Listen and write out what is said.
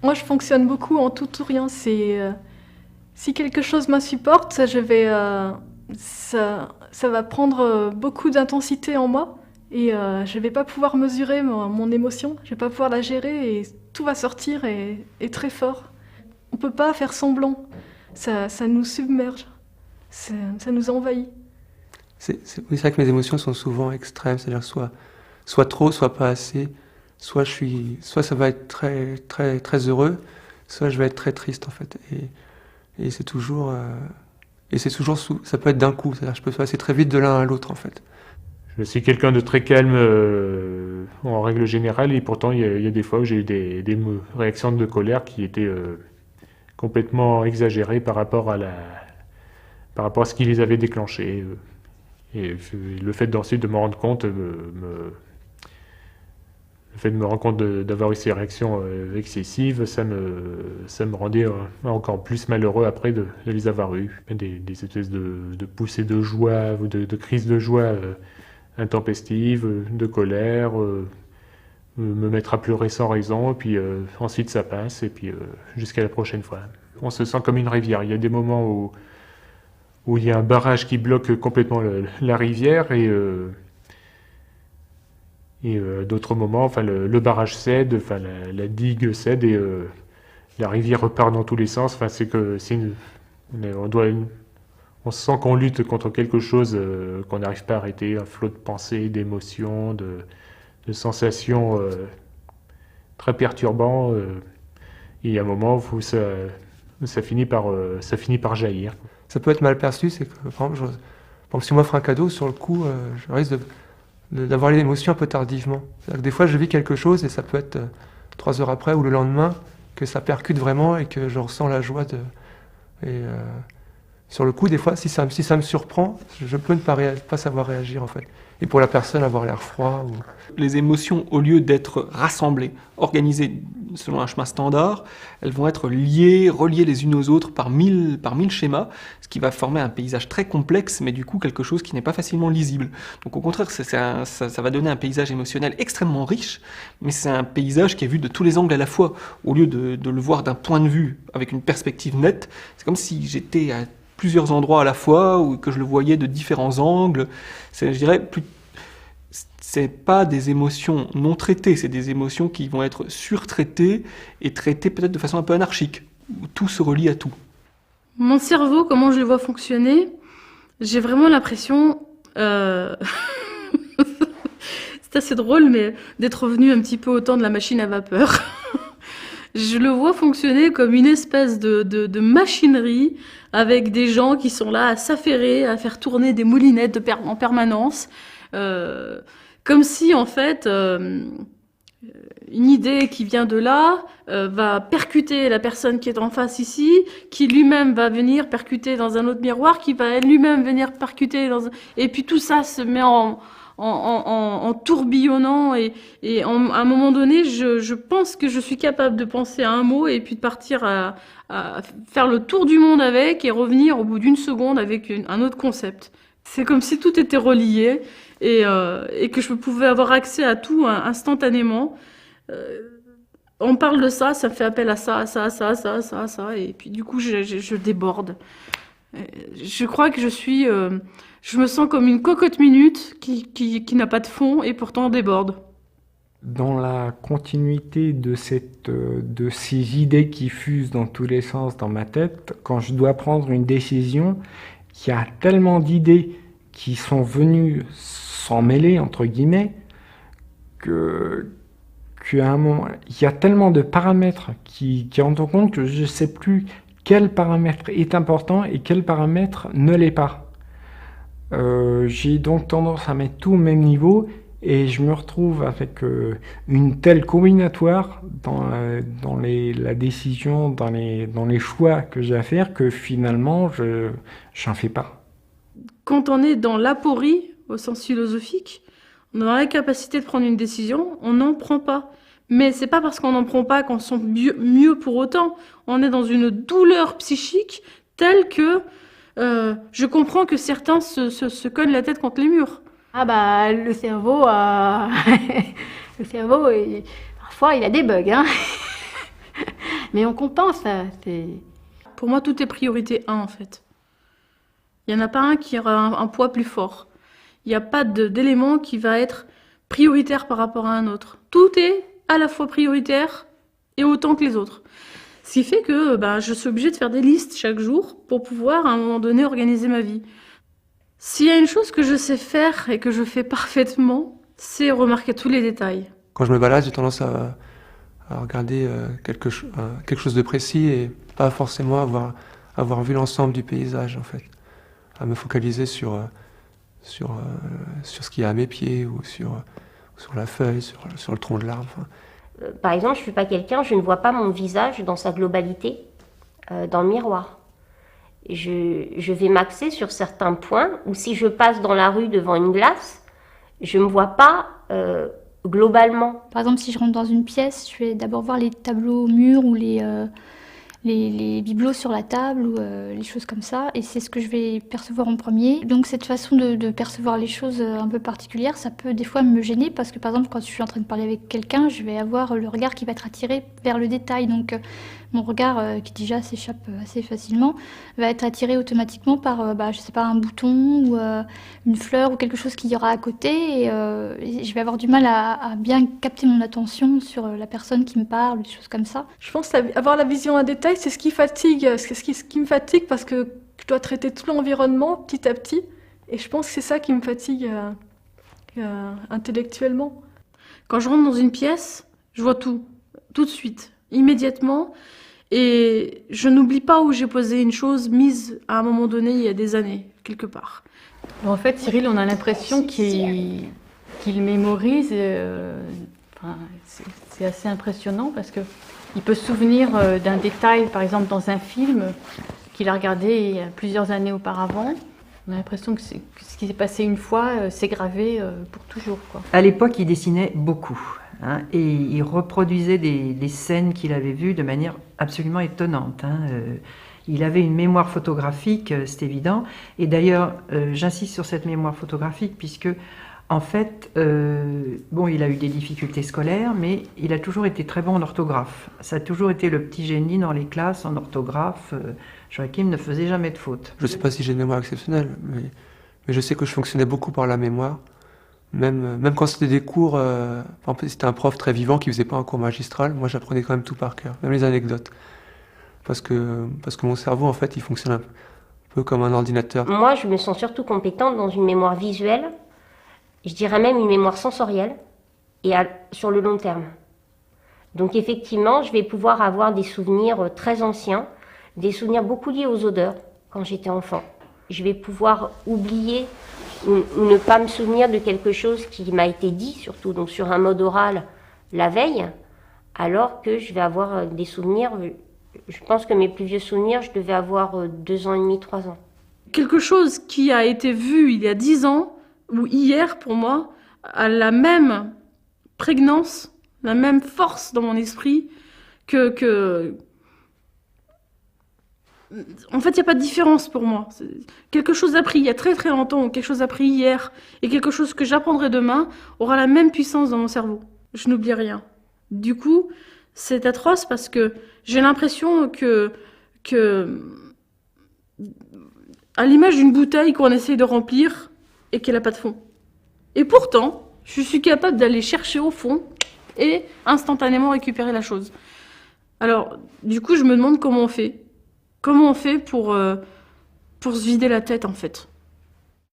Moi, je fonctionne beaucoup en tout ou rien. Si quelque chose m'insupporte, ça va prendre beaucoup d'intensité en moi et je vais pas pouvoir mesurer mon émotion, je vais pas pouvoir la gérer et tout va sortir et très fort. On peut pas faire semblant, ça nous submerge, ça nous envahit. Oui, c'est vrai que mes émotions sont souvent extrêmes, c'est-à-dire soit trop, soit pas assez, soit ça va être très, très, très heureux, soit je vais être très triste en fait. Et c'est toujours, ça peut être d'un coup, c'est-à-dire que je peux passer très vite de l'un à l'autre en fait. Je suis quelqu'un de très calme en règle générale et pourtant il y a des fois où j'ai eu des réactions de colère qui étaient complètement exagérées par rapport à ce qui les avait déclenchées. Et le fait ensuite de me rendre compte, le fait de me rendre compte d'avoir eu ces réactions excessives, ça me rendait encore plus malheureux après de les avoir eues. Des espèces de poussées de joie ou de crises de joie intempestives, de colère, me mettre à pleurer sans raison, et puis ensuite ça passe, et puis jusqu'à la prochaine fois. On se sent comme une rivière. Il y a des moments où il y a un barrage qui bloque complètement la rivière, et d'autres moments, enfin le barrage cède, enfin la digue cède, et la rivière repart dans tous les sens. Enfin, on se sent qu'on lutte contre quelque chose qu'on n'arrive pas à arrêter, un flot de pensées, d'émotions, de sensations très perturbants. Et il y a un moment où ça finit par jaillir. Ça peut être mal perçu, c'est que par exemple, si on m'offre un cadeau, sur le coup, je risque d'avoir l'émotion un peu tardivement. C'est-à-dire que des fois, je vis quelque chose et ça peut être 3 heures après ou le lendemain que ça percute vraiment et que je ressens la joie sur le coup, des fois, si ça me surprend, je peux ne pas savoir réagir en fait. Et pour la personne, avoir l'air froid. Les émotions, au lieu d'être rassemblées, organisées selon un chemin standard, elles vont être reliées les unes aux autres par mille schémas, ce qui va former un paysage très complexe, mais du coup quelque chose qui n'est pas facilement lisible. Donc au contraire, ça va donner un paysage émotionnel extrêmement riche, mais c'est un paysage qui est vu de tous les angles à la fois. Au lieu de le voir d'un point de vue avec une perspective nette, c'est comme si j'étais à plusieurs endroits à la fois, ou que je le voyais de différents angles. Je dirais, c'est pas des émotions non traitées, c'est des émotions qui vont être surtraitées et traitées peut-être de façon un peu anarchique, où tout se relie à tout. Mon cerveau, comment je le vois fonctionner, j'ai vraiment l'impression, c'est assez drôle, mais d'être revenu un petit peu au temps de la machine à vapeur. Je le vois fonctionner comme une espèce de machinerie avec des gens qui sont là à s'affairer, à faire tourner des moulinettes en permanence. Comme si, en fait, une idée qui vient de là va percuter la personne qui est en face ici, qui lui-même va venir percuter dans un autre miroir, qui va lui-même venir percuter dans un... Et puis tout ça se met en tourbillonnant et à un moment donné, je pense que je suis capable de penser à un mot et puis de partir à faire le tour du monde avec et revenir au bout d'une seconde avec un autre concept. C'est comme si tout était relié et que je pouvais avoir accès à tout instantanément. On parle de ça, ça me fait appel à ça, et puis du coup je déborde. Je crois que je me sens comme une cocotte minute qui n'a pas de fond et pourtant déborde. Dans la continuité de ces idées qui fusent dans tous les sens dans ma tête, quand je dois prendre une décision, il y a tellement d'idées qui sont venues s'en mêler, entre guillemets, qu'à un moment, il y a tellement de paramètres qui entrent en compte que je ne sais plus quel paramètre est important et quel paramètre ne l'est pas. J'ai donc tendance à mettre tout au même niveau et je me retrouve avec une telle combinatoire dans la décision, dans les choix que j'ai à faire que finalement, j'en fais pas. Quand on est dans l'aporie, au sens philosophique, on est dans l'incapacité de prendre une décision, on n'en prend pas. Mais c'est pas parce qu'on n'en prend pas qu'on se sent mieux pour autant. On est dans une douleur psychique telle que je comprends que certains se cognent la tête contre les murs. Ah bah le cerveau, parfois il a des bugs, hein. Mais on compense, ça. Pour moi, tout est priorité 1 en fait. Il n'y en a pas un qui aura un poids plus fort. Il n'y a pas d'élément qui va être prioritaire par rapport à un autre. Tout est à la fois prioritaire et autant que les autres. Ce qui fait que je suis obligée de faire des listes chaque jour pour pouvoir à un moment donné organiser ma vie. S'il y a une chose que je sais faire et que je fais parfaitement, c'est remarquer tous les détails. Quand je me balade, j'ai tendance à regarder quelque chose de précis et pas forcément avoir vu l'ensemble du paysage en fait. À me focaliser sur ce qu'il y a à mes pieds ou sur la feuille, sur le tronc de l'arbre. Enfin. Par exemple, je ne suis pas quelqu'un, je ne vois pas mon visage dans sa globalité dans le miroir. Je vais m'axer sur certains points, ou si je passe dans la rue devant une glace, je ne me vois pas globalement. Par exemple, si je rentre dans une pièce, je vais d'abord voir les tableaux au mur ou les bibelots sur la table ou les choses comme ça, et c'est ce que je vais percevoir en premier. Donc cette façon de percevoir les choses un peu particulière, ça peut des fois me gêner parce que par exemple quand je suis en train de parler avec quelqu'un, je vais avoir le regard qui va être attiré vers le détail. Donc mon regard qui déjà s'échappe assez facilement va être attiré automatiquement par je sais pas, un bouton ou une fleur ou quelque chose qu'il y aura à côté, et je vais avoir du mal à bien capter mon attention sur la personne qui me parle, des choses comme ça. Je pense avoir la vision à détail, c'est ce qui fatigue, ce qui me fatigue parce que je dois traiter tout l'environnement petit à petit, et je pense que c'est ça qui me fatigue intellectuellement. Quand je rentre dans une pièce, je vois tout de suite, immédiatement, et je n'oublie pas où j'ai posé une chose mise à un moment donné il y a des années, quelque part. En fait, Cyril, on a l'impression qu'il mémorise. C'est assez impressionnant parce qu'il peut se souvenir d'un détail, par exemple dans un film qu'il a regardé il y a plusieurs années auparavant. On a l'impression que ce qui s'est passé une fois, c'est gravé pour toujours, quoi. À l'époque, il dessinait beaucoup. Et il reproduisait des scènes qu'il avait vues de manière absolument étonnante. Il avait une mémoire photographique, c'est évident. Et d'ailleurs, j'insiste sur cette mémoire photographique puisque, en fait, il a eu des difficultés scolaires, mais il a toujours été très bon en orthographe. Ça a toujours été le petit génie dans les classes en orthographe. Joachim ne faisait jamais de fautes. Je ne sais pas si j'ai une mémoire exceptionnelle, mais je sais que je fonctionnais beaucoup par la mémoire. Même quand c'était des cours, par exemple, c'était un prof très vivant qui faisait pas un cours magistral, moi j'apprenais quand même tout par cœur, même les anecdotes. Parce que mon cerveau, en fait, il fonctionne un peu comme un ordinateur. Moi, je me sens surtout compétente dans une mémoire visuelle, je dirais même une mémoire sensorielle, et sur le long terme. Donc effectivement, je vais pouvoir avoir des souvenirs très anciens, des souvenirs beaucoup liés aux odeurs, quand j'étais enfant. Je vais pouvoir oublier ou ne pas me souvenir de quelque chose qui m'a été dit, surtout donc sur un mode oral la veille, alors que je vais avoir des souvenirs, je pense que mes plus vieux souvenirs, je devais avoir 2 ans et demi, 3 ans. Quelque chose qui a été vu il y a 10 ans, ou hier pour moi, a la même prégnance, la même force dans mon esprit que... En fait, il n'y a pas de différence pour moi. Quelque chose appris il y a très très longtemps, ou quelque chose appris hier, et quelque chose que j'apprendrai demain, aura la même puissance dans mon cerveau. Je n'oublie rien. Du coup, c'est atroce parce que j'ai l'impression que à l'image d'une bouteille qu'on essaye de remplir et qu'elle n'a pas de fond. Et pourtant, je suis capable d'aller chercher au fond et instantanément récupérer la chose. Alors, du coup, je me demande comment on fait. Comment on fait pour se vider la tête, en fait?